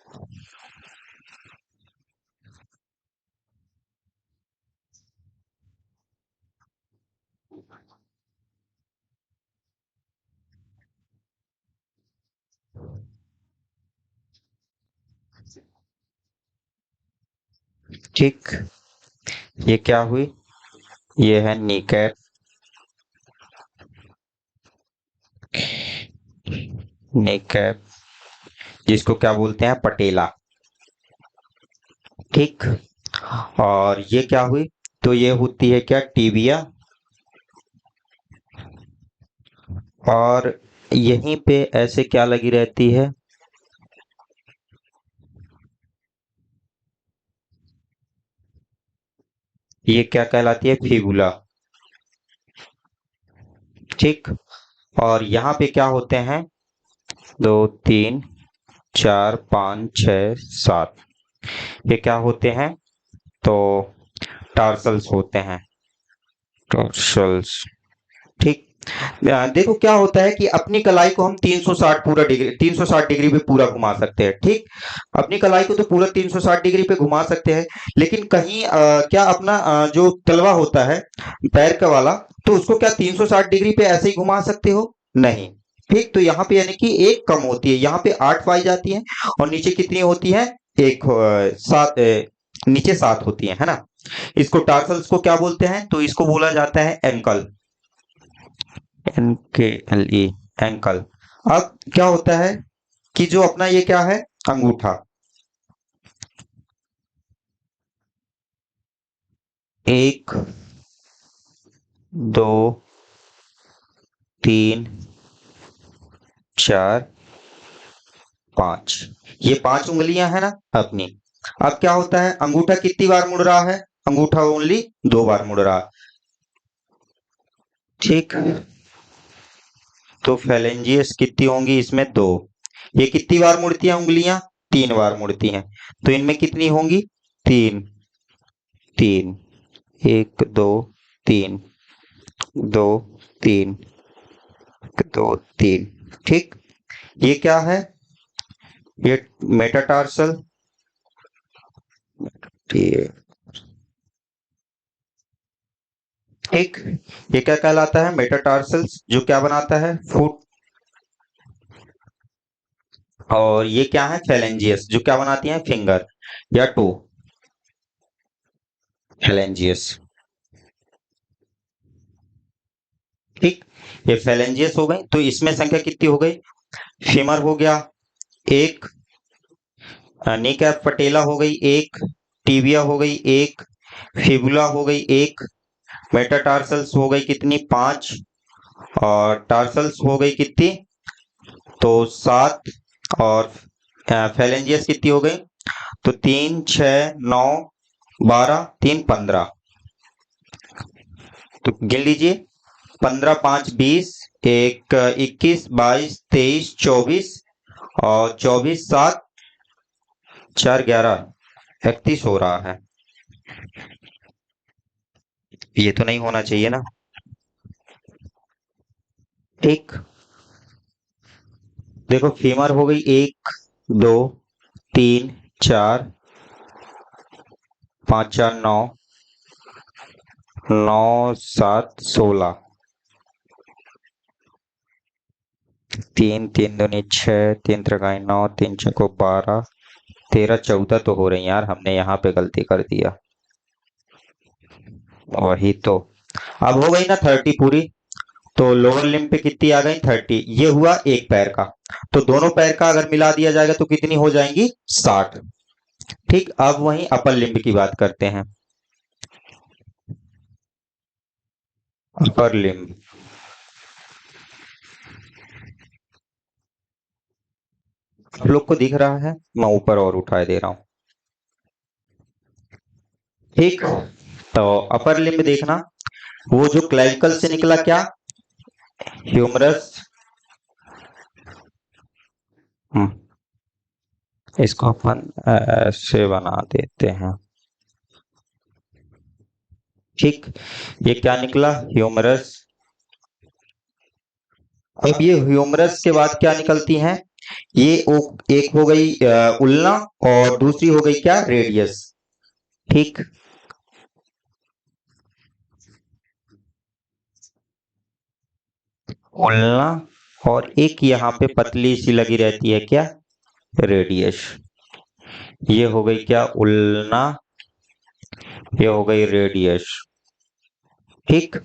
ठीक, ये क्या हुई? ये है नी कैप। नी कैप, जिसको क्या बोलते हैं? पटेला। ठीक, और ये क्या हुई? तो ये होती है क्या? टीबिया। और यहीं पे ऐसे क्या लगी रहती है? ये क्या कहलाती है? फिबुला। ठीक, और यहाँ पे क्या होते हैं? दो, तीन, चार, पाँच, छः, सात, ये क्या होते हैं? तो टार्सल्स होते हैं, टार्सल्स। ठीक, देखो क्या होता है कि अपनी कलाई को हम 360 पूरा डिग्री, 360 डिग्री पे पूरा घुमा सकते हैं। ठीक, अपनी कलाई को तो पूरा 360 डिग्री पे घुमा सकते हैं, लेकिन कहीं क्या अपना जो तलवा होता है पैर का वाला, तो उसको क्या 360 डिग्री पे ऐसे ही घुमा सकते हो? नहीं। ठीक, तो यहाँ पे यानी कि एक कम होती है, यहाँ पे 8 पाई जाती है और नीचे कितनी होती है? एक, सात, नीचे 7 होती है ना। इसको टार्सल्स को क्या बोलते हैं? तो इसको बोला जाता है एंकल। NKLE, ankle. अब क्या होता है कि जो अपना ये क्या है? अंगूठा। एक, दो, तीन, चार, पांच, ये 5 उंगलियां है ना अपनी। अब क्या होता है? अंगूठा कितनी बार मुड़ रहा है? अंगूठा ओनली 2 बार मुड़ रहा है। ठीक, तो फेलेंजियस कितनी होंगी इसमें? 2। ये कितनी बार मुड़ती हैं उंगलियां? 3 बार मुड़ती हैं। तो इनमें कितनी होंगी? 3, 3, 1, 2, 3, 2, 3, 2, 3। ठीक, ये क्या है? ये मेटाटार्सल। ठीक, ये क्या कहलाता है? मेटाटार्सल्स, जो क्या बनाता है? फुट। और ये क्या है? फेलेंजियस, जो क्या बनाती है? फिंगर या टो। फेलेंजियस। ठीक, ये फेलेंजियस हो गई, तो इसमें संख्या कितनी हो गई? फीमर हो गया एक, नीकैप पटेला हो गई एक, टीबिया हो गई एक, फिबुला हो गई एक, मेटाटार्सल्स हो गई कितनी? 5, और टार्सल्स हो गई कितनी? तो 7, और फेलेंजियस कितनी हो गई? तो 3, 6, 9, 12, 3, 15। तो गिन लीजिए, 15, 5, 20, एक 21, 22, 23, 24, और 24, 7, 4, 11, 31 हो रहा है। ये तो नहीं होना चाहिए ना। ठीक, देखो फीमर हो गई 1, 2, 3, 4, 5, 4, 9, 9, 7, 16, 3 3 दूनी 6, 3 त्रिकाई 9, 3 चौको 12, 13 14 तो हो रही यार, हमने यहाँ पे गलती कर दिया। वही तो। अब हो गई ना 30 पूरी, तो लोअर लिम्ब पे कितनी आ गई 30। ये हुआ एक पैर का, तो दोनों पैर का अगर मिला दिया जाएगा तो कितनी हो जाएंगी 60। ठीक, अब वहीं अपर लिम्ब की बात करते हैं। अपर लिम्ब, आप लोग को दिख रहा है, मैं ऊपर और उठाए दे रहा हूं। ठीक, तो अपर लिम्ब देखना, वो जो क्लैविकल से निकला क्या, ह्यूमरस। इसको अपन ऐसे बना देते हैं। ठीक, ये क्या निकला, ह्यूमरस। अब ये ह्यूमरस के बाद क्या निकलती हैं, ये एक हो गई उल्ना, और दूसरी हो गई क्या, रेडियस। ठीक, उल्ना, और एक यहाँ पे पतली सी लगी रहती है क्या, रेडियस। ये हो गई क्या, उल्ना, ये हो गई रेडियस। ठीक,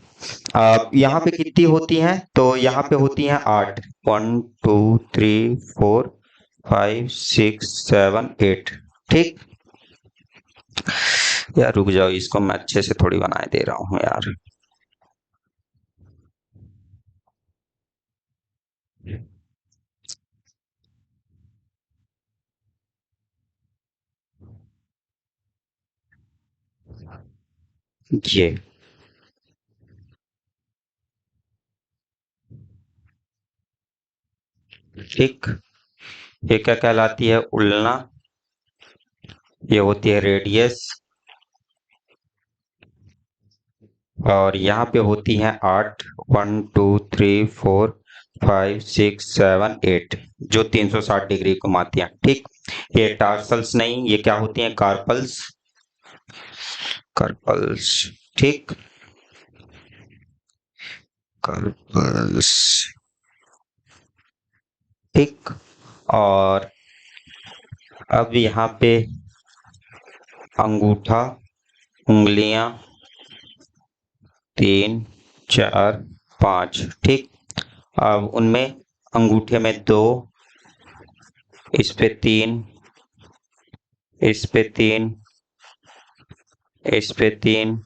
अब यहाँ पे कितनी होती हैं, तो यहाँ पे होती हैं 8, 1 2 3 4 5 6 7 8। ठीक, यार रुक जाओ, इसको मैं अच्छे से थोड़ी बनाए दे रहा हूँ यार। ये ठीक, ये क्या कहलाती है, उल्ना, ये होती है रेडियस, और यहाँ पे होती हैं 8, 1 2 3 4 5 6 7 8, जो 360 डिग्री घुमाती हैं। ठीक, ये टार्सल्स नहीं, ये क्या होती हैं, कार्पल्स, कार्पल्स। ठीक, कार्पल्स। ठीक, और अब यहाँ पे अंगूठा, उंगलियां 3 4 5। ठीक, अब उनमें अंगूठे में 2, इस पे 3, इस पे 3, इस पे 3,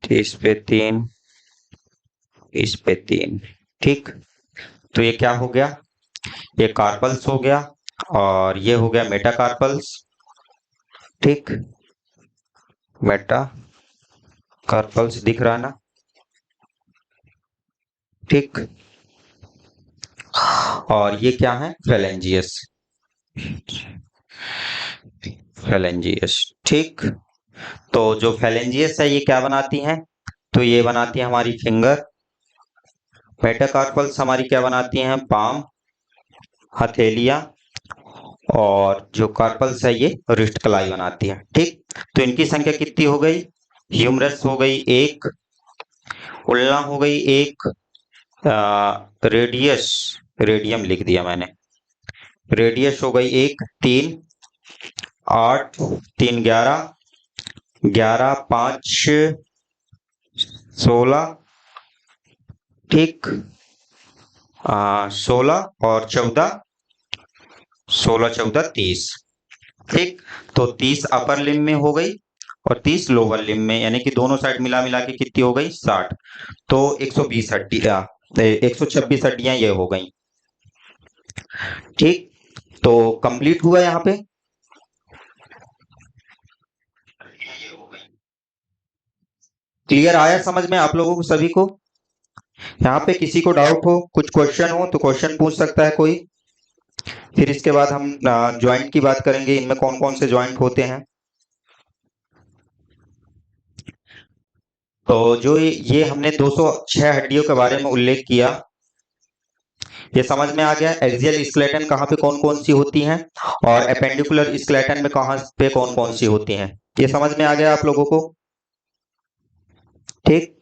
इस पे 3, इस पे 3। ठीक, तो ये क्या हो गया, ये कार्पल्स हो गया, और ये हो गया मेटाकार्पल्स। ठीक, मेटा कार्पल्स दिख रहा है ना। ठीक, और ये क्या है, फेलेंजियस, फेलेंजियस। ठीक, तो जो फेलेंजियस है ये क्या बनाती हैं, तो ये बनाती है हमारी फिंगर। मेटाकार्पल्स हमारी क्या बनाती हैं, पाम, हथेलियां, और जो कार्पल्स है ये रिस्ट कलाई बनाती है। ठीक, तो इनकी संख्या कितनी हो गई, ह्यूमरस हो गई 1, उल्ना हो गई 1, रेडियस, रेडियम लिख दिया मैंने, रेडियस हो गई 1, 3 8 3 11, 11 5 16। ठीक, 16 और 14, 16 14 30। ठीक, तो 30 अपर लिम्ब में हो गई और 30 लोअर लिम्ब में, यानी कि दोनों साइड मिला मिला के कितनी हो गई 60। तो 120 हड्डियां, 126 हड्डियां ये हो गई। ठीक, तो कंप्लीट हुआ यहाँ पे। क्लियर आया समझ में आप लोगों को सभी को। यहाँ पे किसी को डाउट हो, कुछ क्वेश्चन हो तो क्वेश्चन पूछ सकता है कोई। फिर इसके बाद हम ज्वाइंट की बात करेंगे, इनमें कौन कौन से ज्वाइंट होते हैं। तो जो ये हमने 206 हड्डियों के बारे में उल्लेख किया, ये समझ में आ गया। एक्सियल स्केलेटन कहाँ पे कौन कौन सी होती हैं, और एपेंडिकुलर स्केलेटन में कहाँ पे कौन कौन सी होती हैं, ये समझ में आ गया आप लोगों को। ठीक,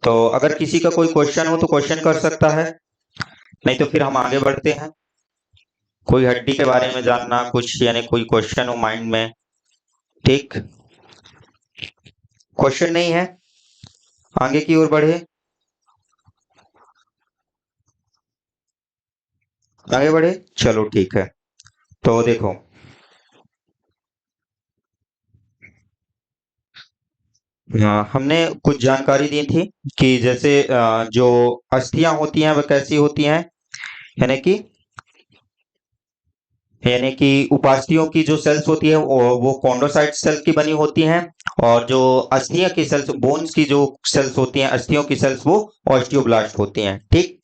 तो अगर किसी का कोई क्वेश्चन हो तो क्वेश्चन कर सकता है, नहीं तो फिर हम आगे बढ़ते हैं। कोई हड्डी के बारे में जानना कुछ, यानी कोई क्वेश्चन हो माइंड में? ठीक, क्वेश्चन नहीं है, आगे की ओर बढ़े, आगे बढ़े, चलो ठीक है। तो देखो, हमने कुछ जानकारी दी थी कि जैसे जो अस्थियां होती हैं वह कैसी होती हैं, यानी कि उपास्थियों की जो सेल्स होती है वो कॉन्ड्रोसाइट सेल की बनी होती हैं, और जो अस्थियां की सेल्स, बोन्स की जो सेल्स होती हैं, अस्थियों की सेल्स, वो ऑस्टियोब्लास्ट होती हैं। ठीक,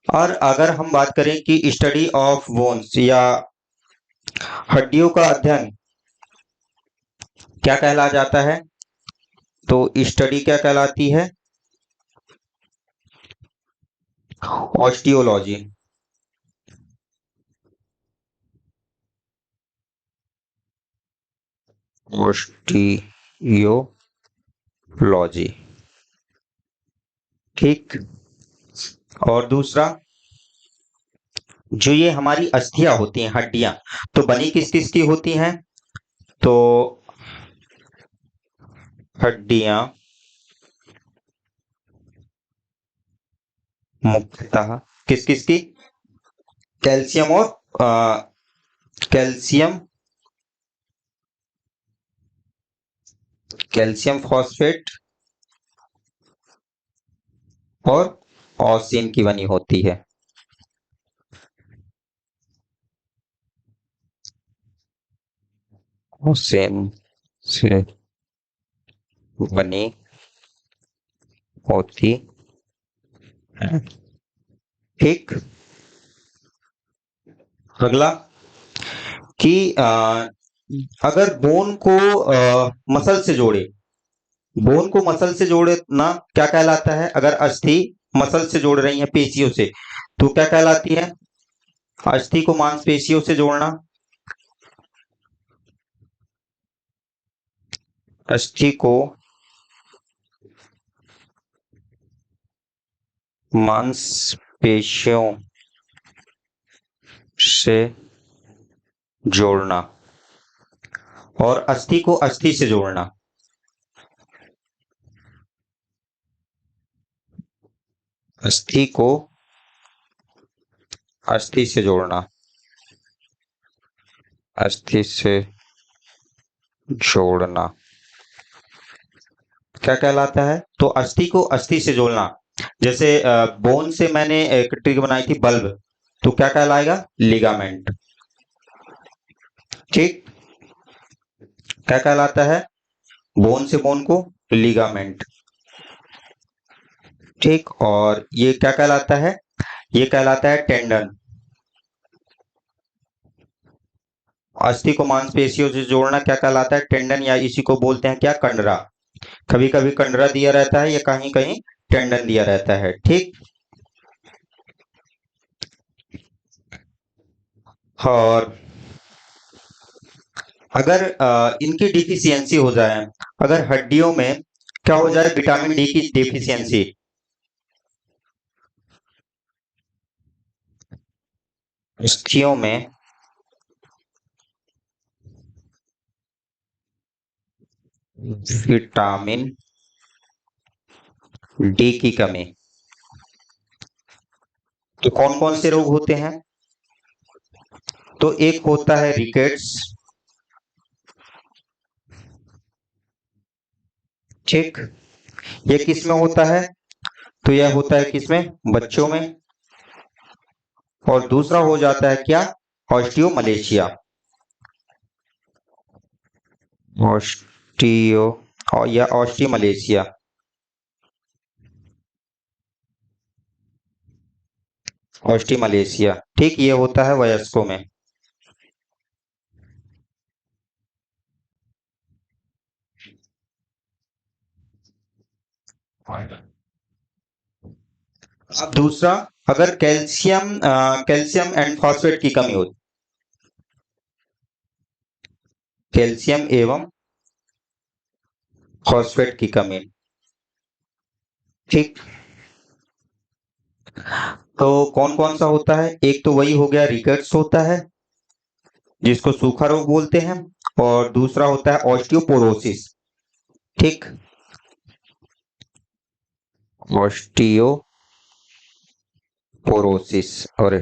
और अगर हम बात करें कि स्टडी ऑफ बोन्स या हड्डियों का अध्ययन क्या कहला जाता है, तो स्टडी क्या कहलाती है? ऑस्टियोलॉजी। ऑस्टियोलॉजी, ठीक। और दूसरा, जो ये हमारी अस्थियां होती हैं, हड्डियां, तो बनी किस किस की होती हैं? तो हड्डियां मुख्यतः किस किस की? कैल्शियम और कैल्शियम, कैल्शियम फॉस्फेट और ऑसिन की बनी होती है। ऑसिन से बनी होती है। ठीक, अगला कि अगर बोन को मसल से जोड़े, बोन को मसल से जोड़े ना, क्या कहलाता है? अगर अस्थि मसल से जोड़ रही है पेशियों से, तो क्या कहलाती है? अस्थि को मांसपेशियों से जोड़ना, अस्थि को मांसपेशियों से जोड़ना, और अस्थि को अस्थि से जोड़ना, अस्थि को अस्थि से जोड़ना, अस्थि से जोड़ना क्या कहलाता है? तो अस्थि को अस्थि से जोड़ना, जैसे बोन से मैंने एक ट्रिक बनाई थी, बल्ब, तो क्या कहलाएगा? लिगामेंट। ठीक, क्या कहलाता है? बोन से बोन को लिगामेंट। ठीक, और ये क्या कहलाता है? ये कहलाता है टेंडन। अस्थि को मांसपेशियों से जोड़ना क्या कहलाता है? टेंडन, या इसी को बोलते हैं क्या? कंडरा। कभी कभी कंडरा दिया रहता है या कहीं कहीं टेंडन दिया रहता है। ठीक, और अगर इनकी डिफिशियंसी हो जाए, अगर हड्डियों में क्या हो जाए? विटामिन डी की डिफिशियंसी, अस्थियों में विटामिन डी की कमी, तो कौन कौन से रोग होते हैं? तो एक होता है रिकेट्स। ठीक, ये किस में होता है? तो यह होता है किसमें? बच्चों में। और दूसरा हो जाता है क्या? ऑस्टियोमलेशिया, ऑस्टियो, और या ऑस्टियोमलेशिया, ऑस्टियोमलेशिया। ठीक, ये होता है वयस्कों में। अब दूसरा, अगर कैल्शियम एंड फॉस्फेट की कमी हो, कैल्शियम एवं फॉस्फेट की कमी, ठीक। तो कौन कौन सा होता है? एक तो वही हो गया रिकेट्स होता है जिसको सूखा रोग बोलते हैं, और दूसरा होता है ऑस्टियोपोरोसिस। ठीक, ऑस्टियोपोरोसिस और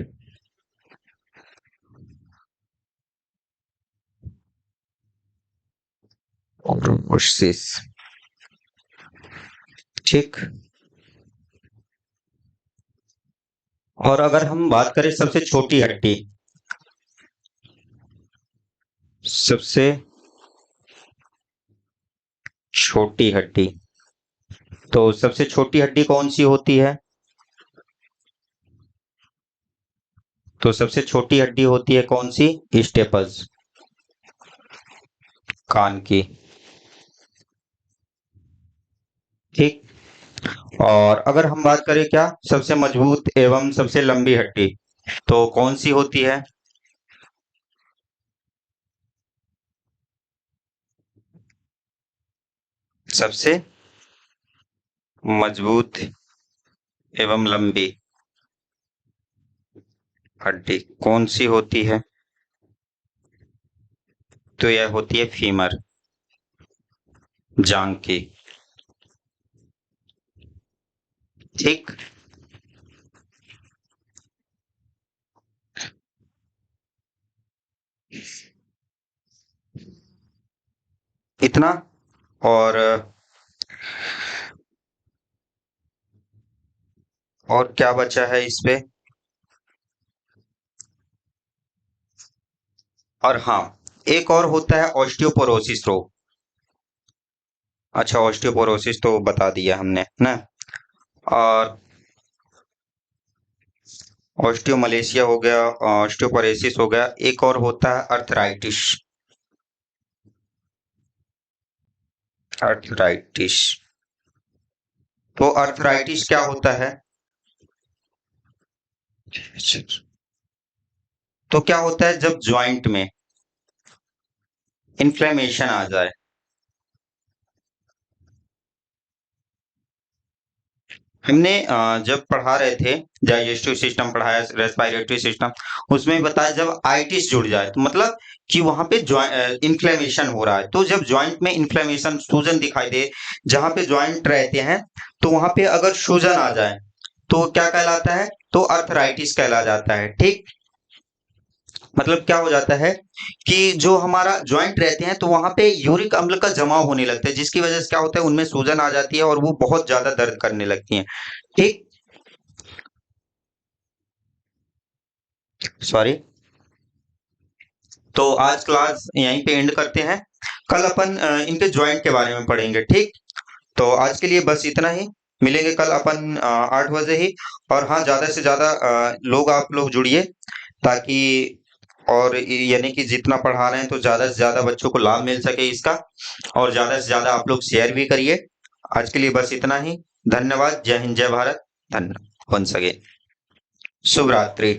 पोरोसिस। ठीक। और अगर हम बात करें सबसे छोटी हड्डी, सबसे छोटी हड्डी, तो सबसे छोटी हड्डी कौन सी होती है? तो सबसे छोटी हड्डी होती है कौन सी? स्टेपल्स, कान की। ठीक। और अगर हम बात करें क्या सबसे मजबूत एवं सबसे लंबी हड्डी, तो कौन सी होती है? सबसे मजबूत एवं लंबी हड्डी कौन सी होती है? तो यह होती है फीमर, जांग की। ठीक। इतना। और क्या बचा है इस पे? और हाँ, एक और होता है ऑस्टियोपोरोसिस रोग। अच्छा, ऑस्टियोपोरोसिस तो बता दिया हमने ना। और ऑस्टियोमलेशिया हो गया, ऑस्टियोपोरोसिस हो गया, एक और होता है अर्थराइटिस। अर्थराइटिस। तो अर्थराइटिस क्या होता है? तो क्या होता है जब जॉइंट में इन्फ्लेमेशन आ जाए। हमने जब पढ़ा रहे थे डाइजेस्टिव सिस्टम पढ़ाया, रेस्पिरेटरी सिस्टम, उसमें बताया जब आइटिस जुड़ जाए तो मतलब कि वहां पे इन्फ्लेमेशन हो रहा है। तो जब जॉइंट में इन्फ्लेमेशन, सूजन दिखाई दे, जहां पे जॉइंट रहते हैं, तो वहां पे अगर सूजन आ जाए तो क्या कहलाता है? तो अर्थराइटिस कहला जाता है। ठीक। मतलब क्या हो जाता है कि जो हमारा जॉइंट रहते हैं तो वहां पे यूरिक अम्ल का जमाव होने लगता है, जिसकी वजह से क्या होता है उनमें सूजन आ जाती है और वो बहुत ज्यादा दर्द करने लगती हैं। ठीक। सॉरी। तो आज क्लास यहीं पे एंड करते हैं। कल अपन इनके जॉइंट के बारे में पढ़ेंगे। ठीक। तो आज के लिए बस इतना ही। मिलेंगे कल अपन 8 बजे ही। और हाँ, ज्यादा से ज्यादा लोग, आप लोग जुड़िए, ताकि और यानी कि जितना पढ़ा रहे हैं तो ज्यादा से ज्यादा बच्चों को लाभ मिल सके इसका, और ज्यादा से ज्यादा आप लोग शेयर भी करिए। आज के लिए बस इतना ही। धन्यवाद। जय हिंद, जय भारत। धन्यवाद। Once again. शुभ रात्रि।